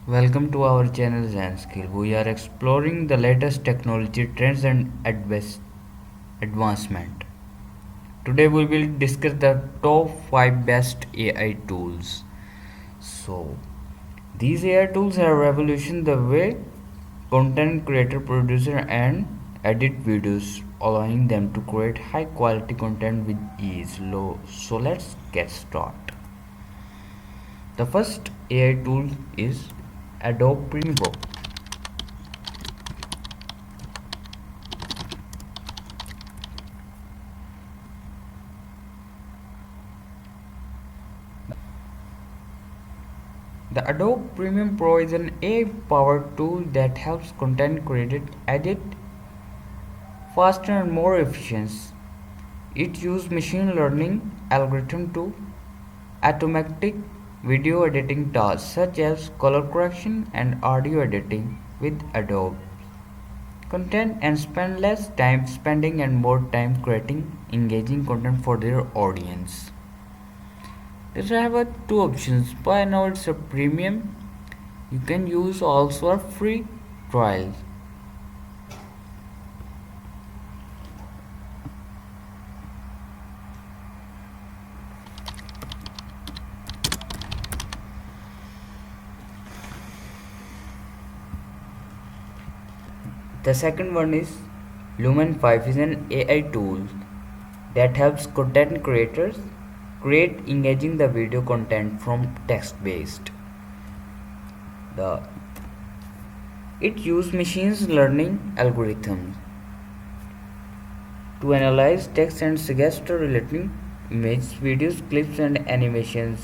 Welcome to our channel Zen Skill. We are exploring the latest technology trends and advancement. Today we will discuss the top 5 best AI tools. So, these AI tools have revolutionized the way content creator, producer and edit videos, allowing them to create high quality content with ease. So let's get started. The first AI tool is Adobe Premiere Pro. The Adobe Premiere Pro is an AI-powered tool that helps content creators edit faster and more efficient. It uses machine learning algorithm to automatic video editing tasks such as color correction and audio editing with Adobe content and spend less time spending and more time creating engaging content for their audience. There have two options. Buy now it's a premium. You can use also a free trial. The second one is Lumen 5 is an AI tool that helps content creators create engaging the video content from text based. The It uses machine learning algorithms to analyze text and suggest relating images, videos, clips and animations.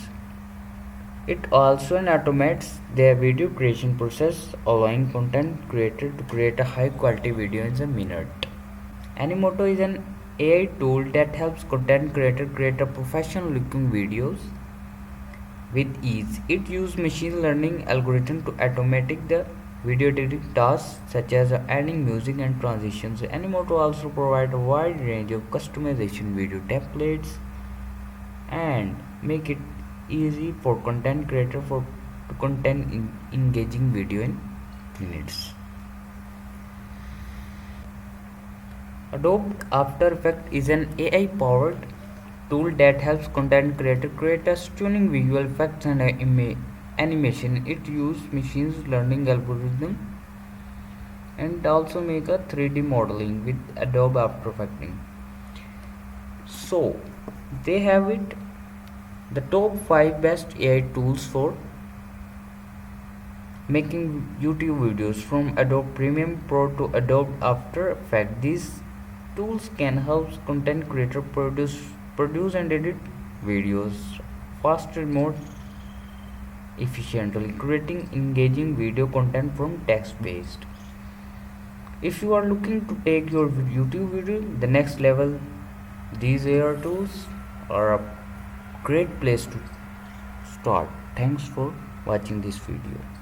It also automates the video creation process, allowing content creator to create a high quality video in a minute. Animoto is an AI tool that helps content creator create a professional looking videos with ease. It uses machine learning algorithm to automate the video editing tasks such as adding music and transitions. Animoto also provides a wide range of customization video templates and make it easy for content creator to content engaging video in minutes. Adobe After Effects is an AI powered tool that helps content creator create a stunning visual effects and animation. It uses machine learning algorithm and also make a 3D modeling with Adobe After Effects. So they have it the top 5 best AI tools for making YouTube videos from Adobe Premiere Pro to Adobe After Effects. These tools can help content creators produce and edit videos faster and more efficiently, creating engaging video content from text based. If you are looking to take your YouTube video the next level, these AI tools are a great place to start. Thanks for watching this video.